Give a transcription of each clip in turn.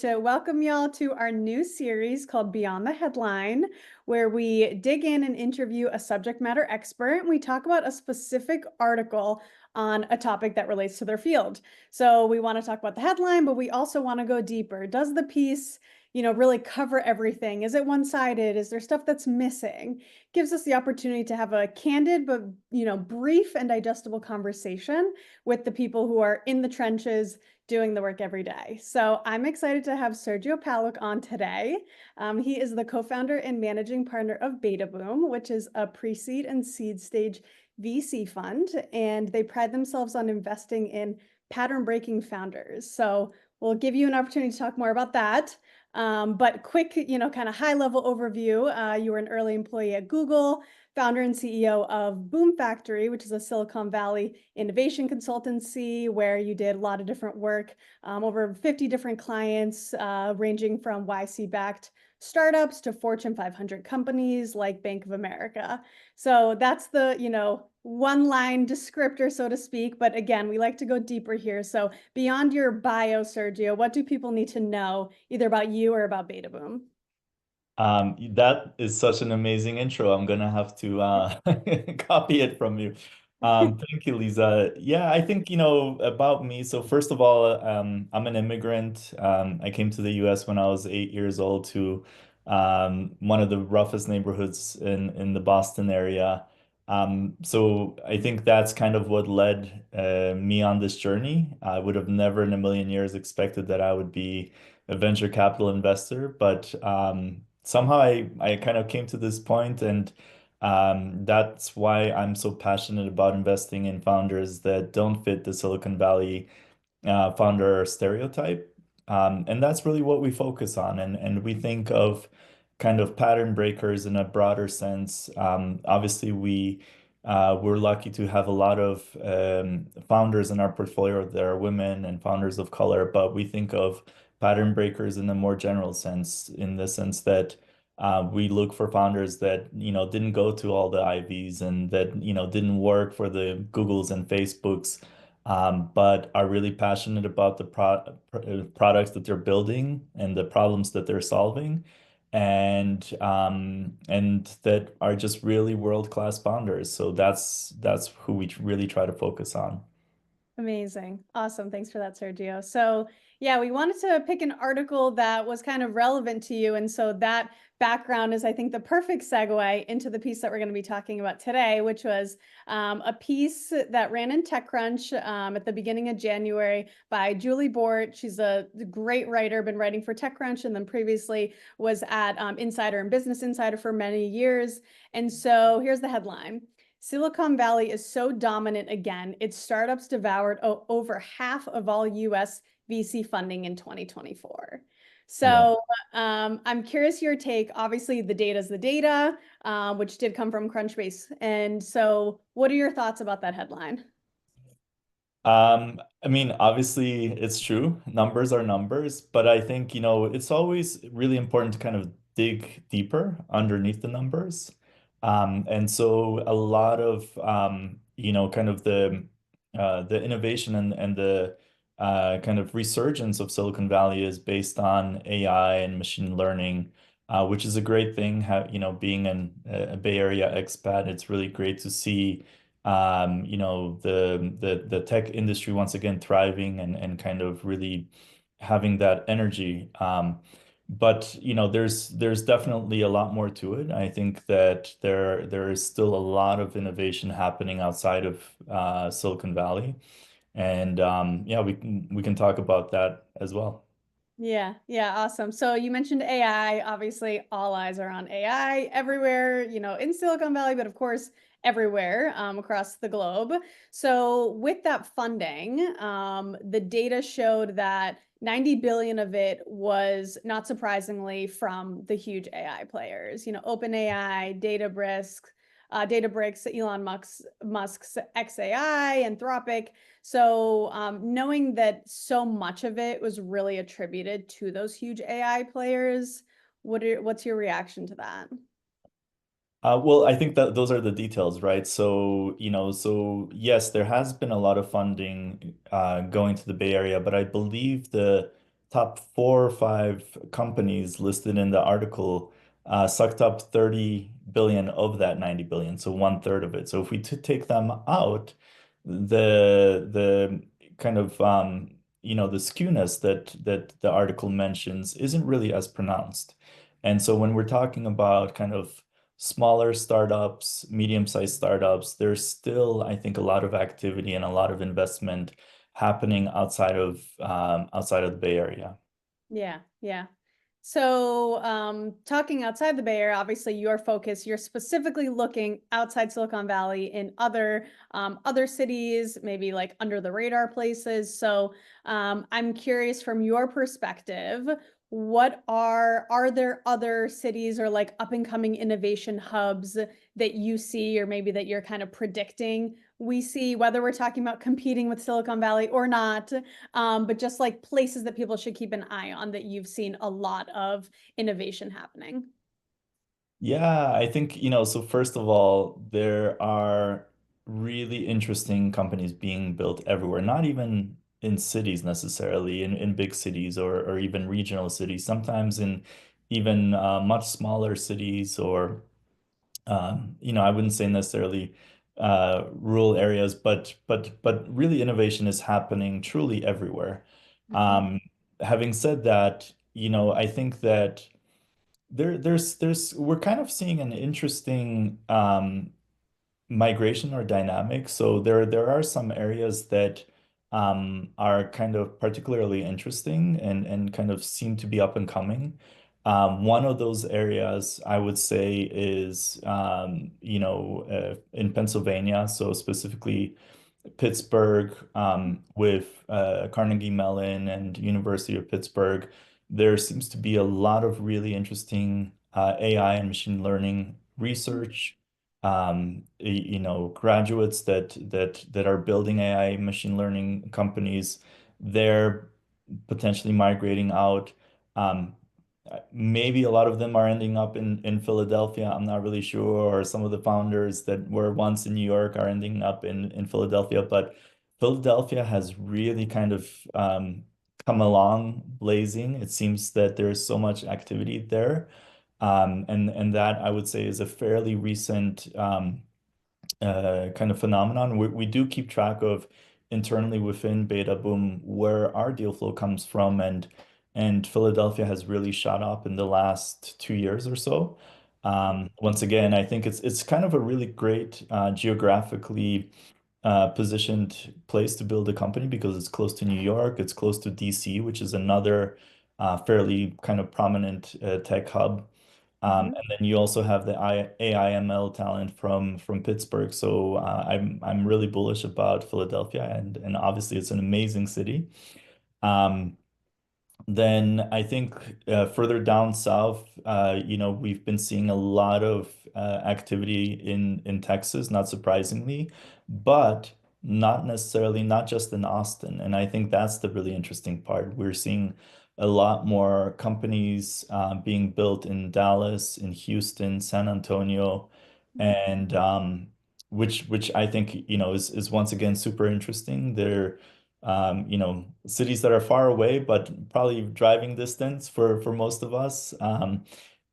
To welcome y'all to our new series called Beyond the Headline, where we dig in and interview a subject matter expert and we talk about a specific article on a topic that relates to their field. So we want to talk about the headline, but we also want to go deeper. Does the piece, really cover everything? Is it one-sided? Is there stuff that's missing? Gives us the opportunity to have a candid but, brief and digestible conversation with the people who are in the trenches doing the work every day. So I'm excited to have Sergio Paluch on today. He is the co-founder and managing partner of Beta Boom, which is a pre-seed and seed stage VC fund, and they pride themselves on investing in pattern-breaking founders. So we'll give you an opportunity to talk more about that. But quick, kind of high-level overview. You were an early employee at Google, founder and CEO of Boom Factory, which is a Silicon Valley innovation consultancy where you did a lot of different work, over 50 different clients, ranging from YC-backed startups to Fortune 500 companies like Bank of America. So that's the, one-line descriptor, so to speak. But again, we like to go deeper here. So beyond your bio, Sergio, what do people need to know either about you or about Beta Boom? That is such an amazing intro. I'm gonna have to copy it from you. Thank you, Lisa. Yeah, I think, about me. So first of all, I'm an immigrant. I came to the US when I was 8 years old to one of the roughest neighborhoods in the Boston area. So I think that's kind of what led me on this journey. I would have never in a million years expected that I would be a venture capital investor, but somehow I kind of came to this point, and that's why I'm so passionate about investing in founders that don't fit the Silicon Valley founder stereotype. And that's really what we focus on. And we think of kind of pattern breakers in a broader sense. Obviously, we're lucky to have a lot of founders in our portfolio that are women and founders of color, but we think of pattern breakers in a more general sense, in the sense that we look for founders that, didn't go to all the Ivies and that, didn't work for the Googles and Facebooks, but are really passionate about the products that they're building and the problems that they're solving, and that are just really world-class founders. So that's who we really try to focus on. Amazing. Awesome. Thanks for that, Sergio. So, yeah, we wanted to pick an article that was kind of relevant to you. And so that background is, I think, the perfect segue into the piece that we're going to be talking about today, which was a piece that ran in TechCrunch at the beginning of January by Julie Bort. She's a great writer, been writing for TechCrunch, and then previously was at Insider and Business Insider for many years. And so here's the headline. Silicon Valley is so dominant again, its startups devoured over half of all US VC funding in 2024. Yeah. So I'm curious your take. Obviously, the data is the data, which did come from Crunchbase. And so what are your thoughts about that headline? I mean, obviously it's true. Numbers are numbers, but I think, it's always really important to kind of dig deeper underneath the numbers. And so a lot of, kind of the innovation and the kind of resurgence of Silicon Valley is based on AI and machine learning, which is a great thing. Being a Bay Area expat, it's really great to see the tech industry once again thriving and kind of really having that energy. But there's definitely a lot more to it. I think that there is still a lot of innovation happening outside of Silicon Valley, and yeah, we can talk about that as well. Yeah, yeah, awesome. So you mentioned AI. Obviously, all eyes are on AI everywhere, in Silicon Valley, but of course, everywhere across the globe. So with that funding, the data showed that 90 billion of it was not surprisingly from the huge AI players, OpenAI, Databricks, Elon Musk's XAI, Anthropic. So knowing that so much of it was really attributed to those huge AI players, what's your reaction to that? Well, I think that those are the details, right? So, so yes, there has been a lot of funding going to the Bay Area, but I believe the top 4 or 5 companies listed in the article sucked up 30 billion of that 90 billion, so 1/3 of it. So if we take them out, the kind of the skewness that the article mentions isn't really as pronounced. And so when we're talking about kind of smaller startups, medium-sized startups, there's still, I think, a lot of activity and a lot of investment happening outside of the Bay Area. Yeah, yeah. So, talking outside the Bay Area, obviously your focus, you're specifically looking outside Silicon Valley in other cities, maybe like under the radar places. So, I'm curious from your perspective, are there other cities or like up and coming innovation hubs that you see, or maybe that you're kind of predicting we see, whether we're talking about competing with Silicon Valley or not? But just like places that people should keep an eye on that you've seen a lot of innovation happening. Yeah, I think, so first of all, there are really interesting companies being built everywhere, not even in cities necessarily, in big cities or even regional cities, sometimes in even much smaller cities or I wouldn't say necessarily rural areas, but really innovation is happening truly everywhere. Mhm, Um, Having said that, I think that there's we're kind of seeing an interesting migration or dynamic. So there are some areas that are kind of particularly interesting and kind of seem to be up and coming. One of those areas I would say is in Pennsylvania, so specifically Pittsburgh, with Carnegie Mellon and University of Pittsburgh. There seems to be a lot of really interesting AI and machine learning research. Graduates that are building AI machine learning companies, they're potentially migrating out. Um, Maybe a lot of them are ending up in Philadelphia. I'm not really sure. Or some of the founders that were once in New York are ending up in Philadelphia. But Philadelphia has really kind of come along blazing. It seems that there's so much activity there. And that I would say is a fairly recent kind of phenomenon. We do keep track of internally within Beta Boom where our deal flow comes from, and Philadelphia has really shot up in the last 2 years or so. Once again, I think it's kind of a really great geographically positioned place to build a company because it's close to New York, it's close to DC, which is another fairly kind of prominent tech hub. mhm. And then you also have the AI/ML talent from Pittsburgh. So I'm really bullish about Philadelphia, and obviously it's an amazing city. Um, then I think further down south, we've been seeing a lot of activity in Texas, not surprisingly, but not just in Austin. And I think that's the really interesting part. We're seeing a lot more companies being built in Dallas, in Houston, San Antonio, and which I think is once again super interesting. They're cities that are far away, but probably driving distance for most of us.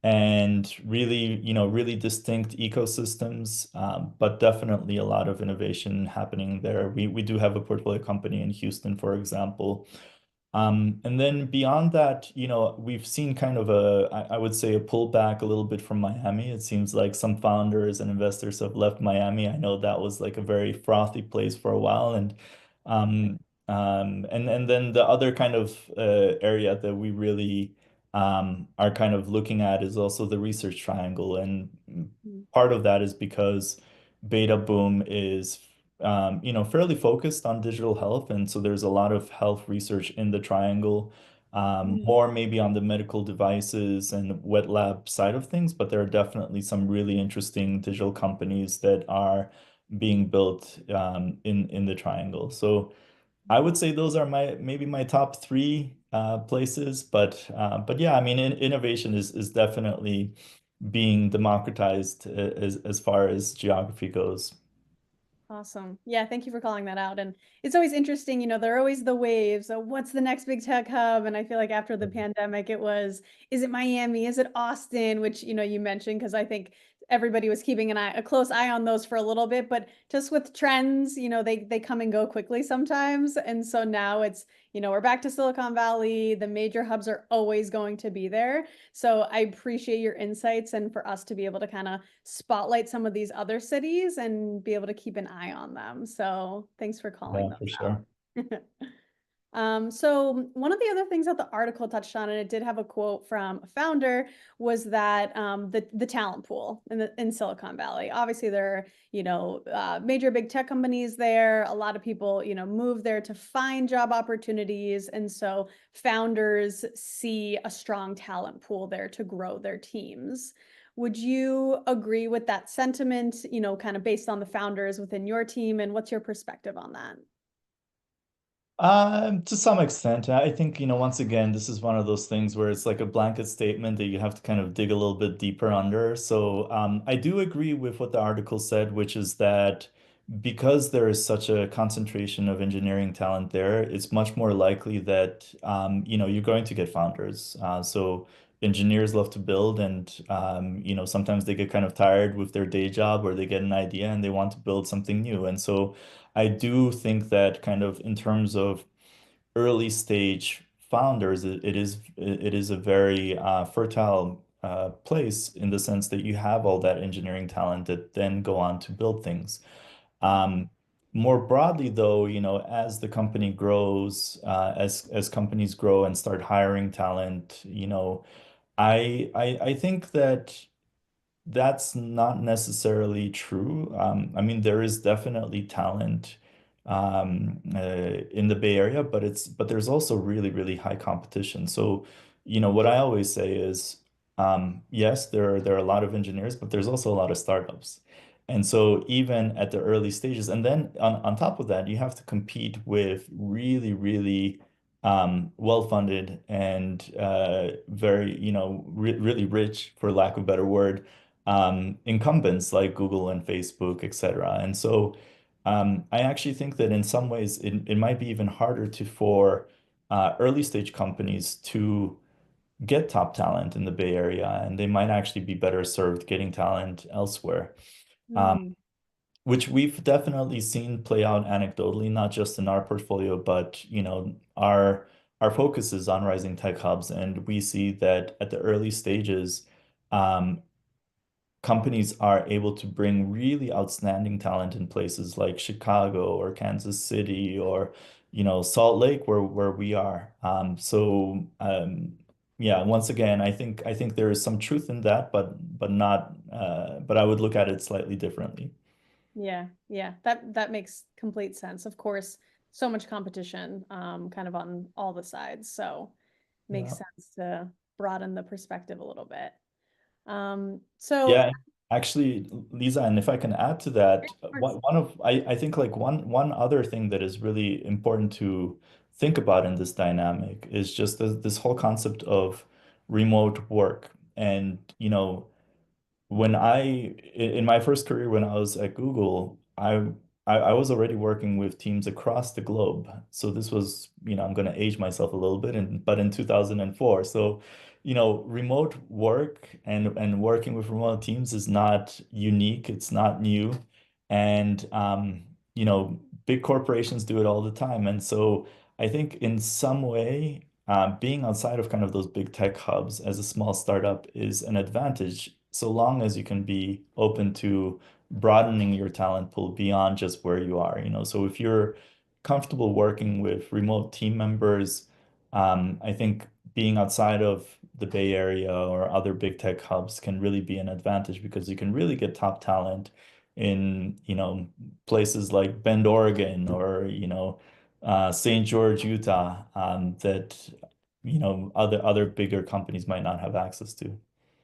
And really, really distinct ecosystems, but definitely a lot of innovation happening there. We do have a portfolio company in Houston, for example. And then beyond that, we've seen kind of I would say a pullback a little bit from Miami. It seems like some founders and investors have left Miami. I know that was like a very frothy place for a while. Um, and then the other kind of area that we really are kind of looking at is also the research triangle. And part of that is because Beta Boom is fairly focused on digital health. And so there's a lot of health research in the triangle, Mhm, more maybe on the medical devices and wet lab side of things, but there are definitely some really interesting digital companies that are being built in the triangle. So I would say those are maybe my top three places, but yeah, I mean, innovation is definitely being democratized as far as geography goes. Awesome. Yeah, thank you for calling that out. And it's always interesting, there are always the waves. So what's the next big tech hub? And I feel like after the pandemic, it was, is it Miami? Is it Austin? Which, you mentioned, because I think everybody was keeping a close eye on those for a little bit, but just with trends, they come and go quickly sometimes. And so now it's, we're back to Silicon Valley. The major hubs are always going to be there. So I appreciate your insights and for us to be able to kind of spotlight some of these other cities and be able to keep an eye on them. So thanks for calling Yeah, those for sure. out. So one of the other things that the article touched on, and it did have a quote from a founder, was that the talent pool in Silicon Valley. Obviously, there are major big tech companies there. A lot of people move there to find job opportunities, and so founders see a strong talent pool there to grow their teams. Would you agree with that sentiment? Kind of based on the founders within your team, and what's your perspective on that? To some extent, I think, once again, this is one of those things where it's like a blanket statement that you have to kind of dig a little bit deeper under. So, I do agree with what the article said, which is that because there is such a concentration of engineering talent there, it's much more likely that, you're going to get founders. So engineers love to build and, sometimes they get kind of tired with their day job or they get an idea and they want to build something new. And so I do think that kind of in terms of early stage founders, it is a very fertile place in the sense that you have all that engineering talent that then go on to build things. Um, More broadly, though, as the company grows, as companies grow and start hiring talent, I think that that's not necessarily true. I mean, there is definitely talent in the Bay Area, but there's also really, really high competition. So, what I always say is, yes, there are a lot of engineers, but there's also a lot of startups. And so even at the early stages, and then on top of that, you have to compete with really, really well-funded and very, really rich, for lack of a better word, incumbents like Google and Facebook, etc. And so I actually think that in some ways it might be even harder for early stage companies to get top talent in the Bay Area, and they might actually be better served getting talent elsewhere, um, Hmm. which we've definitely seen play out anecdotally, not just in our portfolio, but our focus is on rising tech hubs, and we see that at the early stages. Um, Companies are able to bring really outstanding talent in places like Chicago or Kansas City or Salt Lake where we are. Yeah, once again, I think there is some truth in that, but not but I would look at it slightly differently. Yeah, yeah, that makes complete sense. Of course, so much competition, kind of on all the sides. So makes Yeah. sense to broaden the perspective a little bit. So Yeah, actually, Lisa, and if I can add to that, I think like one other thing that is really important to think about in this dynamic is just this whole concept of remote work. And when in my first career when I was at Google, I was already working with teams across the globe. So this was, I'm going to age myself a little bit, but in 2004. So, remote work and working with remote teams is not unique. It's not new. And big corporations do it all the time. And so I think in some way, being outside of kind of those big tech hubs as a small startup is an advantage, so long as you can be open to broadening your talent pool beyond just where you are. So if you're comfortable working with remote team members, I think being outside of the Bay Area or other big tech hubs can really be an advantage because you can really get top talent in, places like Bend, Oregon, or, St. George, Utah, that other bigger companies might not have access to.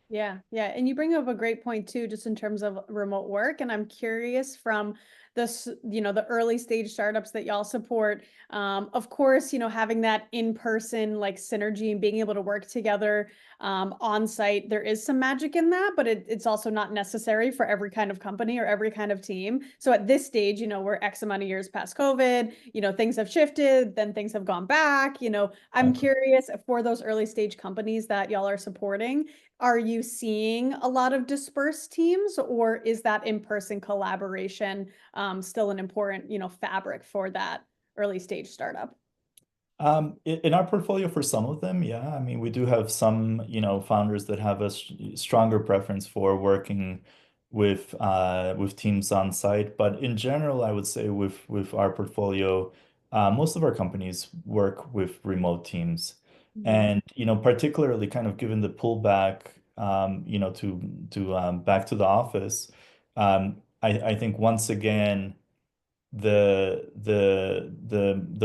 yeah, yeah. And you bring up a great point too, just in terms of remote work. And I'm curious from the early stage startups that y'all support. Of course, having that in-person like synergy and being able to work together on site, there is some magic in that, but it's also not necessary for every kind of company or every kind of team. So at this stage, we're X amount of years past COVID, things have shifted, then things have gone back. I'm curious for those early stage companies that y'all are supporting, are you seeing a lot of dispersed teams, or is that in-person collaboration still an important, fabric for that early stage startup? In our portfolio for some of them, yeah. I mean, we do have some, founders that have a stronger preference for working with teams on site. But in general, I would say with our portfolio, most of our companies work with remote teams. Mhm. And, particularly kind of given the pullback, to back to the office, I think once again the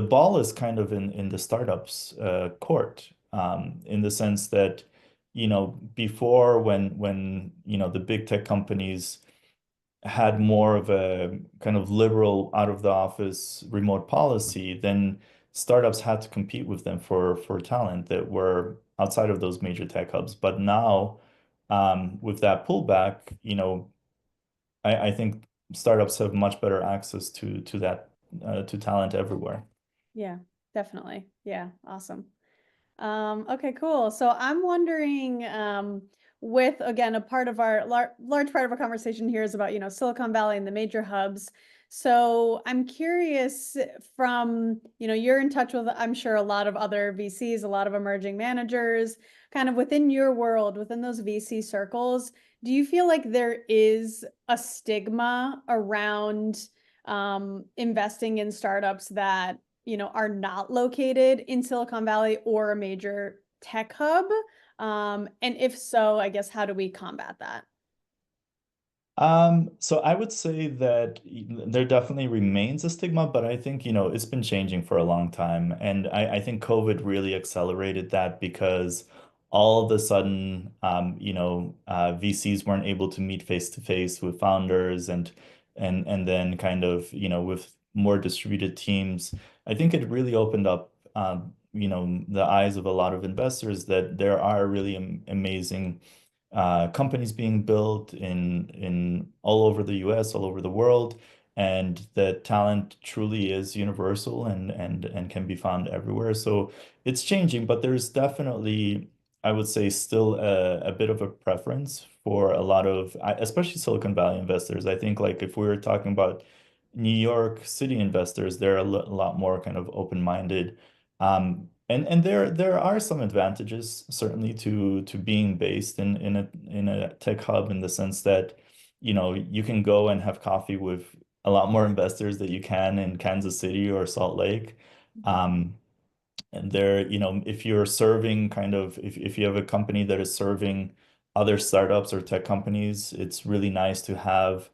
ball is kind of in the startups court, in the sense that before when the big tech companies had more of a kind of liberal out of the office remote policy, then startups had to compete with them for talent that were outside of those major tech hubs. But now, with that pullback, I think startups have much better access to that to talent everywhere. Yeah, definitely. Yeah, awesome. Okay, cool. So I'm wondering, with again, a part of our large part of our conversation here is about, Silicon Valley and the major hubs. So I'm curious from, you're in touch with, I'm sure, a lot of other VCs, a lot of emerging managers, kind of within your world, within those VC circles. Do you feel like there is a stigma around investing in startups that are not located in Silicon Valley or a major tech hub? And if so, I guess how do we combat that? So I would say that there definitely remains a stigma, but I think, it's been changing for a long time. And I think COVID really accelerated that because all of a sudden, VCs weren't able to meet face to face with founders and then kind of, with more distributed teams. I think it really opened up, the eyes of a lot of investors that there are really amazing companies being built in all over the US, all over the world, and that talent truly is universal and can be found everywhere. So it's changing, but there's definitely, I would say, still a bit of a preference for a lot of, especially Silicon Valley investors. I think like if we were talking about New York City investors, they're a lot more kind of open-minded. And there are some advantages certainly to being based in a tech hub in the sense that you can go and have coffee with a lot more investors that you can in Kansas City or Salt Lake. Um, and there, if you're serving kind of, if you have a company that is serving other startups or tech companies, it's really nice to have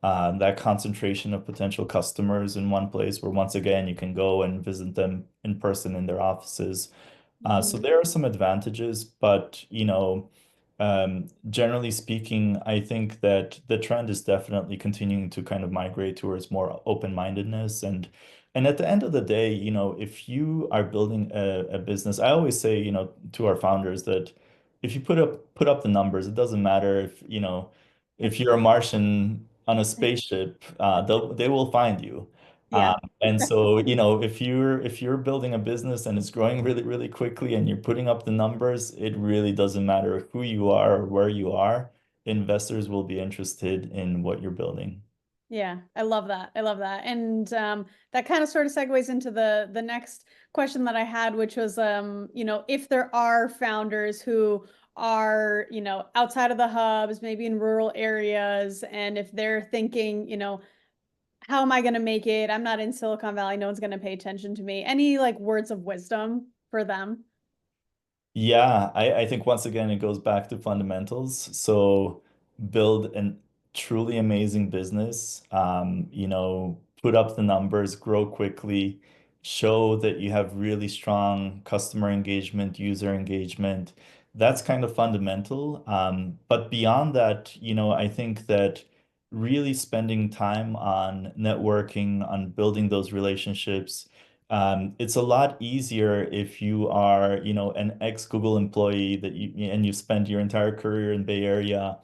that concentration of potential customers in one place where once again you can go and visit them in person in their offices. So Mhm. there are some advantages, but generally speaking, I think that the trend is definitely continuing to kind of migrate towards more open-mindedness and at the end of the day, if you are building a business, I always say, to our founders that if you put up the numbers, it doesn't matter if you're a Martian on a spaceship, they will find you. Yeah. And so, if you're building a business and it's growing really, really quickly and you're putting up the numbers, it really doesn't matter who you are or where you are. Investors will be interested in what you're building. Yeah, I love that. I love that. And that kind of sort of segues into the next question that I had, which was if there are founders who are, outside of the hubs, maybe in rural areas, and if they're thinking, how am I going to make it? I'm not in Silicon Valley. No one's going to pay attention to me. Any like words of wisdom for them? Yeah, I think once again it goes back to fundamentals. So build a truly amazing business, put up the numbers, grow quickly, show that you have really strong customer engagement, user engagement. That's kind of fundamental. But beyond that, I think that really spending time on networking, on building those relationships. It's a lot easier if you are, an ex-Google employee and you spend your entire career in Bay Area.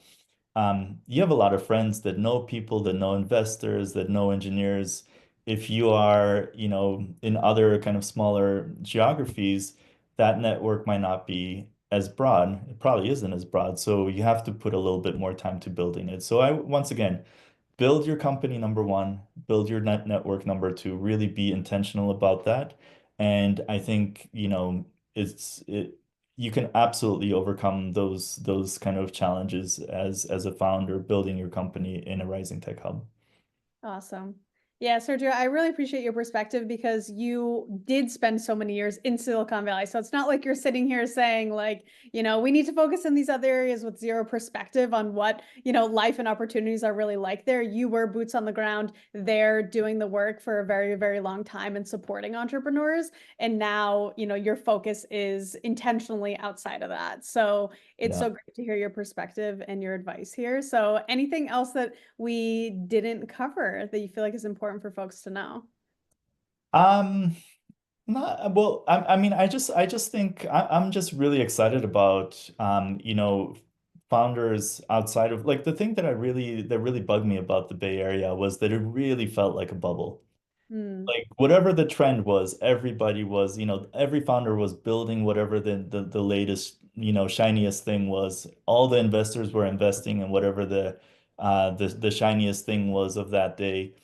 You have a lot of friends that know people, that know investors, that know engineers. If you are, in other kind of smaller geographies, that network might not be as broad. It probably isn't as broad. So you have to put a little bit more time to building it. So once again, build your company number one, build your network number two, really be intentional about that. And I think, you can absolutely overcome those kind of challenges as a founder building your company in a rising tech hub. Awesome. Yeah, Sergio, I really appreciate your perspective because you did spend so many years in Silicon Valley. So it's not like you're sitting here saying, like, we need to focus in these other areas with zero perspective on what, life and opportunities are really like there. You were boots on the ground there doing the work for a very, very long time and supporting entrepreneurs. And now, your focus is intentionally outside of that. So it's Yeah. so great to hear your perspective and your advice here. So anything else that we didn't cover that you feel like is important for folks to know? Um, Not well. I mean, I just think I'm just really excited about founders outside of like the thing that really bugged me about the Bay Area was that it really felt like a bubble. Hmm. Like whatever the trend was, everybody was, every founder was building whatever the latest, shiniest thing was. All the investors were investing in whatever the shiniest thing was of that day.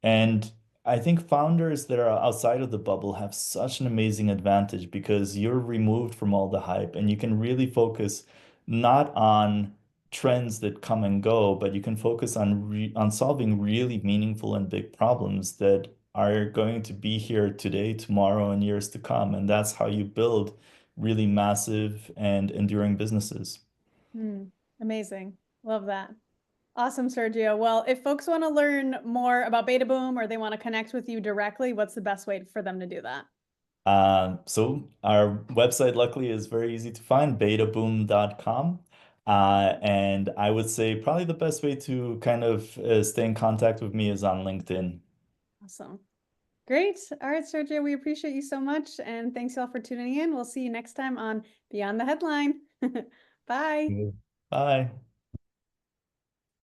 And I think founders that are outside of the bubble have such an amazing advantage because you're removed from all the hype and you can really focus not on trends that come and go, but you can focus on solving really meaningful and big problems that are going to be here today, tomorrow, and years to come. And that's how you build really massive and enduring businesses. Hmm. Amazing. Love that. Awesome, Sergio. Well, if folks want to learn more about Beta Boom or they want to connect with you directly, what's the best way for them to do that? So our website luckily is very easy to find, betaboom.com. And I would say probably the best way to kind of stay in contact with me is on LinkedIn. Awesome. Great. All right, Sergio, we appreciate you so much. And thanks y'all for tuning in. We'll see you next time on Beyond the Headline. Bye. Yeah. Bye.